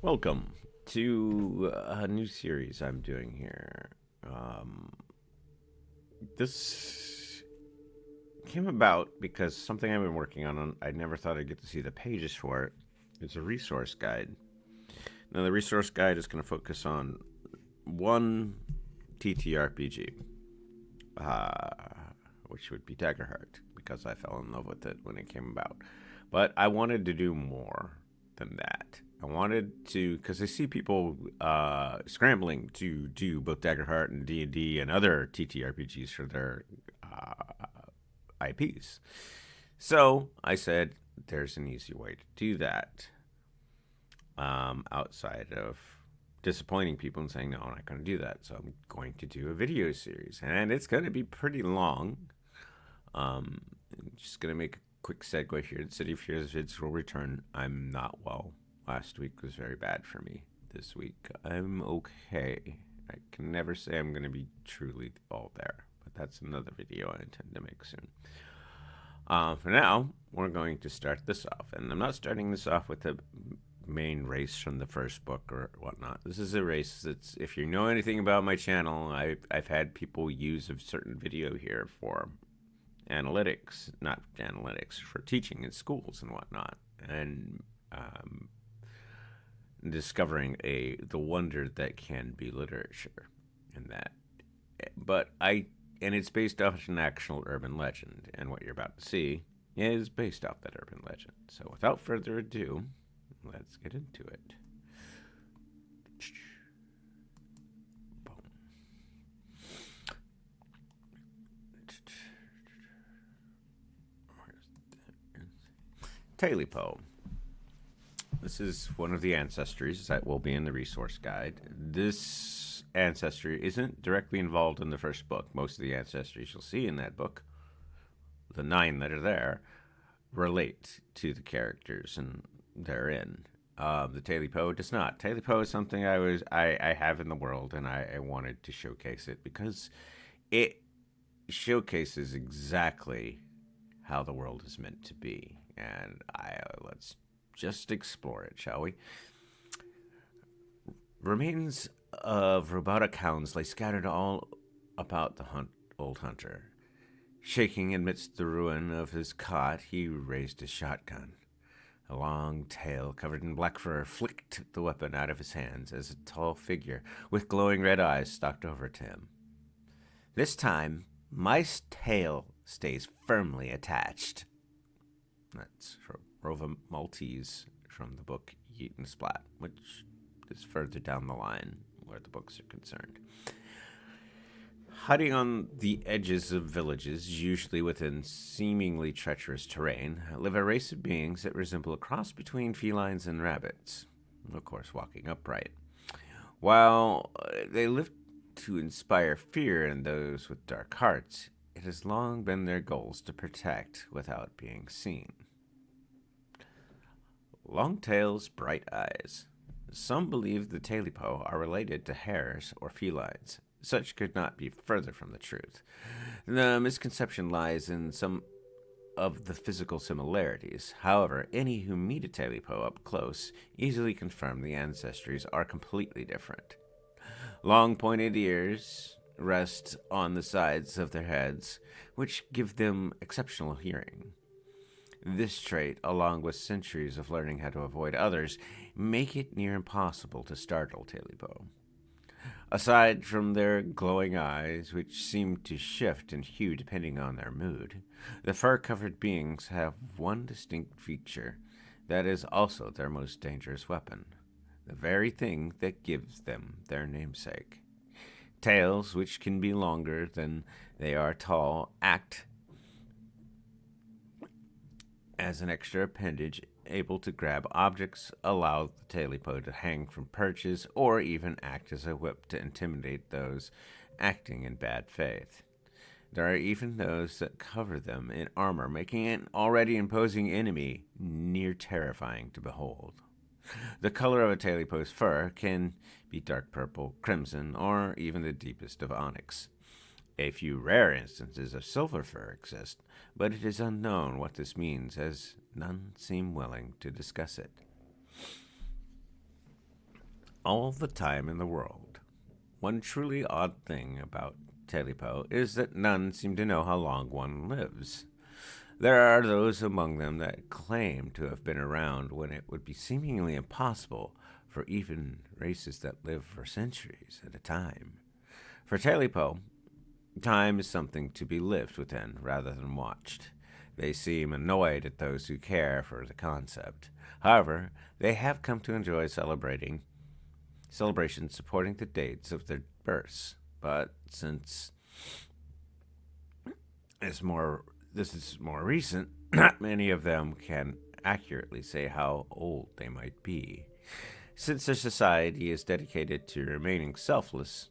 Welcome to a new series I'm doing here. This came about because something I've been working on, and I never thought I'd get to see the pages for it. It's a resource guide. Now, the resource guide is going to focus on one TTRPG, uh, which would be Daggerheart, because I fell in love with it when it came about. But I wanted to do more than that. I wanted to, because I see people scrambling to do both Daggerheart and D&D and other TTRPGs for their IPs. So I said, there's an easy way to do that outside of disappointing people and saying, no, I'm not going to do that. So I'm going to do a video series. And it's going to be pretty long. I'm just going to make a quick segue here. The City of Fears vids will return. I'm not well. Last week was very bad for me. This week, I'm okay. I can never say I'm going to be truly all there, but that's another video I intend to make soon. For now, we're going to start this off, and I'm not starting this off with the main race from the first book or whatnot. This is a race that's, if you know anything about my channel, I've had people use a certain video here for analytics, not analytics, for teaching in schools and whatnot, and discovering the wonder that can be literature, and that, and it's based off an actual urban legend, and what you're about to see is based off that urban legend. So without further ado, let's get into it. Tailypo. This is one of the ancestries that will be in the resource guide. This ancestry isn't directly involved in the first book. Most of the ancestries you'll see in that book, the 9 that are there, relate to the characters and therein. The Tailypo does not. Tailypo is something I have in the world, and I wanted to showcase it because it showcases exactly how the world is meant to be. And let's just explore it, shall we? Remains of robotic hounds lay scattered all about the old hunter. Shaking amidst the ruin of his cot, he raised his shotgun. A long tail covered in black fur flicked the weapon out of his hands as a tall figure with glowing red eyes stalked over to him. This time, my tail stays firmly attached. That's Rova Maltese from the book Yeet and Splat, which is further down the line where the books are concerned. Hiding on the edges of villages, usually within seemingly treacherous terrain, live a race of beings that resemble a cross between felines and rabbits, of course walking upright. While they live to inspire fear in those with dark hearts, it has long been their goals to protect without being seen. Long tails, bright eyes. Some believe the Tailypo are related to hares or felines. Such could not be further from the truth. The misconception lies in some of the physical similarities. However, any who meet a Tailypo up close easily confirm the ancestries are completely different. Long pointed ears rest on the sides of their heads, which give them exceptional hearing. This trait, along with centuries of learning how to avoid others, make it near impossible to startle Tailypo. Aside from their glowing eyes, which seem to shift in hue depending on their mood, the fur-covered beings have one distinct feature that is also their most dangerous weapon, the very thing that gives them their namesake. Tails, which can be longer than they are tall, act as an extra appendage able to grab objects, allow the Tailypo to hang from perches, or even act as a whip to intimidate those acting in bad faith. There are even those that cover them in armor, making an already imposing enemy near terrifying to behold. The color of a Tailypo's fur can be dark purple, crimson, or even the deepest of onyx. A few rare instances of silver fur exist, but it is unknown what this means, as none seem willing to discuss it. all the time in the world. One truly odd thing about Tailypo is that none seem to know how long one lives. There are those among them that claim to have been around when it would be seemingly impossible for even races that live for centuries at a time. For Tailypo, time is something to be lived within rather than watched. They seem annoyed at those who care for the concept. However, they have come to enjoy celebrations supporting the dates of their births. But since it's more this is more recent, not many of them can accurately say how old they might be. Since their society is dedicated to remaining selfless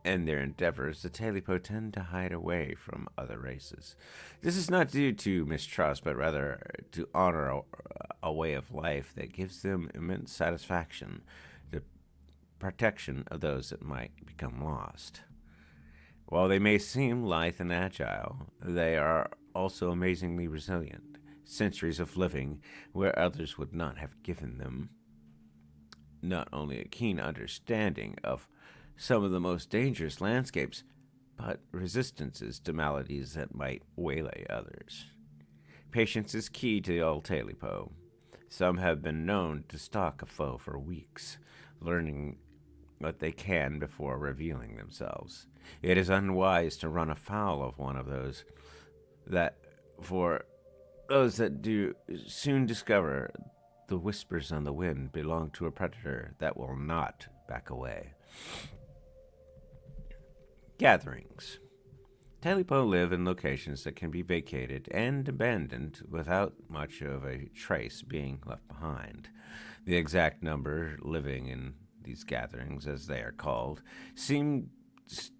in their endeavors, the Tailypo tend to hide away from other races. This is not due to mistrust, but rather to honor a way of life that gives them immense satisfaction, the protection of those that might become lost. While they may seem lithe and agile, they are also amazingly resilient. Centuries of living where others would not have given them not only a keen understanding of some of the most dangerous landscapes, but resistances to maladies that might waylay others. Patience is key to the old Tailypo. Some have been known to stalk a foe for weeks, learning what they can before revealing themselves. It is unwise to run afoul of one of those that, for those that do soon discover the whispers on the wind belong to a predator that will not back away. Gatherings. Tailypo live in locations that can be vacated and abandoned without much of a trace being left behind. The exact number living in these gatherings, as they are called, seem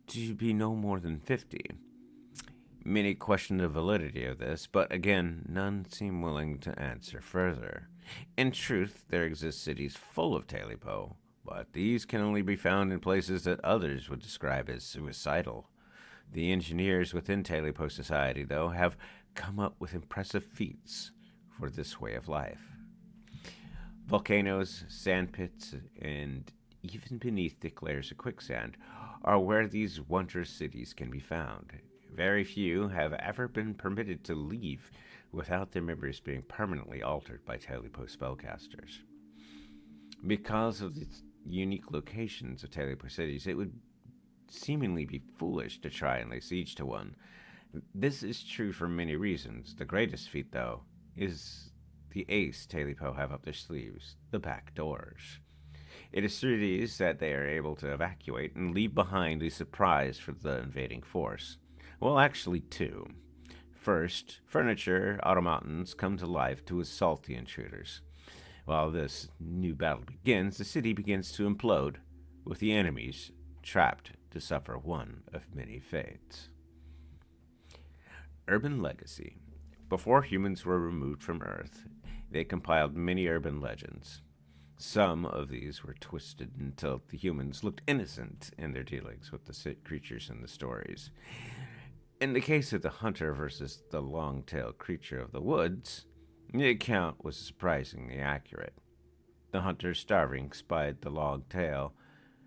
to be no more than 50. Many question the validity of this, but again, none seem willing to answer further. In truth, there exist cities full of Tailypo, but these can only be found in places that others would describe as suicidal. The engineers within Tailypo society, though, have come up with impressive feats for this way of life. Volcanoes, sand pits, and even beneath thick layers of quicksand are where these wondrous cities can be found. Very few have ever been permitted to leave without their memories being permanently altered by Tailypo spellcasters. Because of the unique locations of Tailypo cities, it would seemingly be foolish to try and lay siege to one. This is true for many reasons. The greatest feat, though, is the ace Tailypo have up their sleeves, the back doors. It is through these that they are able to evacuate and leave behind a surprise for the invading force. Well, actually, two. First, furniture automatons come to life to assault the intruders. While this new battle begins, the city begins to implode, with the enemies trapped to suffer one of many fates. Urban legacy. Before humans were removed from Earth, they compiled many urban legends. Some of these were twisted until the humans looked innocent in their dealings with the creatures in the stories. In the case of the hunter versus the long-tailed creature of the woods, the account was surprisingly accurate. The hunter, starving, spied the long tail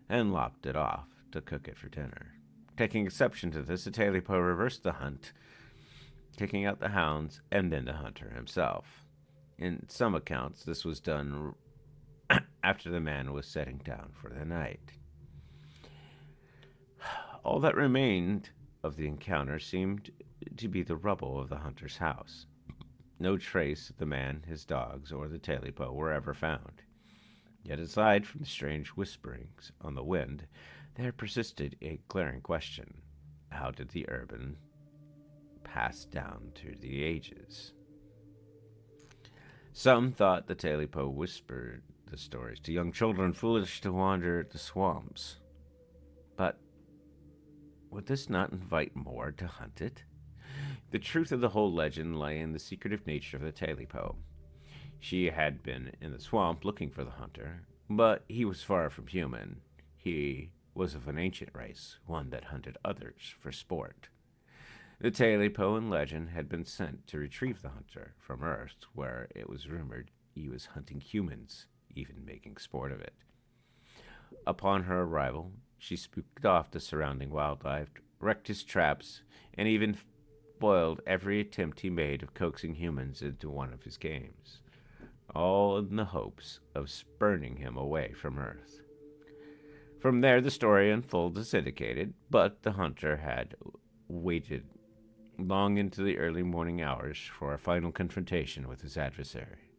and lopped it off to cook it for dinner. Taking exception to this, the Tailypo reversed the hunt, taking out the hounds and then the hunter himself. In some accounts, this was done after the man was setting down for the night. All that remained of the encounter seemed to be the rubble of the hunter's house. No trace of the man, his dogs, or the Tailypo were ever found. Yet aside from the strange whisperings on the wind, there persisted a glaring question. How did the urban pass down through the ages? Some thought the Tailypo whispered the stories to young children foolish to wander the swamps. But would this not invite more to hunt it? The truth of the whole legend lay in the secretive nature of the Tailypo. She had been in the swamp looking for the hunter, but he was far from human. He was of an ancient race, one that hunted others for sport. The Tailypo in legend had been sent to retrieve the hunter from Earth, where it was rumored he was hunting humans, even making sport of it. Upon her arrival, she spooked off the surrounding wildlife, wrecked his traps, and even foiled every attempt he made of coaxing humans into one of his games, all in the hopes of spurning him away from Earth. From there, the story unfolds as indicated, but the hunter had waited long into the early morning hours for a final confrontation with his adversary.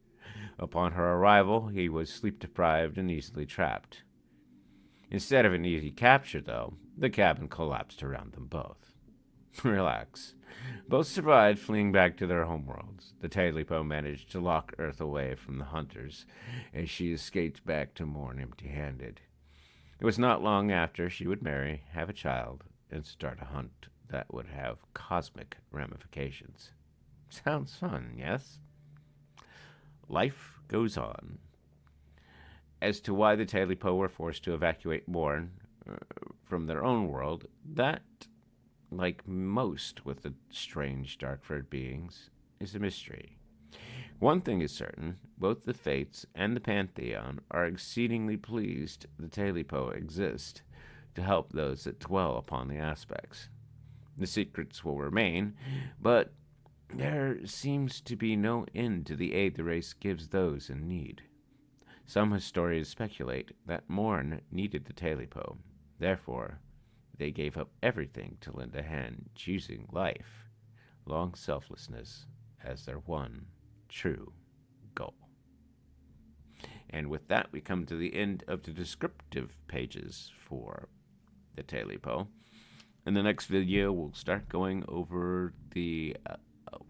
Upon her arrival, he was sleep deprived and easily trapped. Instead of an easy capture, though, the cabin collapsed around them both. Relax. Both survived, fleeing back to their homeworlds. The Tailypo managed to lock Earth away from the hunters, as she escaped back to Mourn empty-handed. It was not long after she would marry, have a child, and start a hunt that would have cosmic ramifications. Sounds fun, yes? Life goes on. As to why the Tailypo were forced to evacuate Mourn from their own world, that, like most with the strange dark-furred beings, is a mystery. One thing is certain, both the Fates and the Pantheon are exceedingly pleased the Tailypo exist to help those that dwell upon the aspects. The secrets will remain, but there seems to be no end to the aid the race gives those in need. Some historians speculate that Mourn needed the Tailypo. Therefore, they gave up everything to lend a hand, choosing life, long selflessness, as their one true goal. And with that, we come to the end of the descriptive pages for the Tailypo. In the next video, we'll start going over the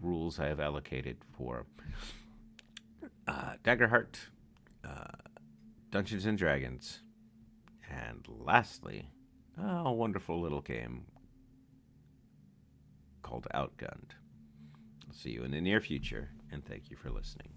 rules I have allocated for Daggerheart, Dungeons and Dragons, and lastly, a wonderful little game called Outgunned. I'll see you in the near future, and thank you for listening.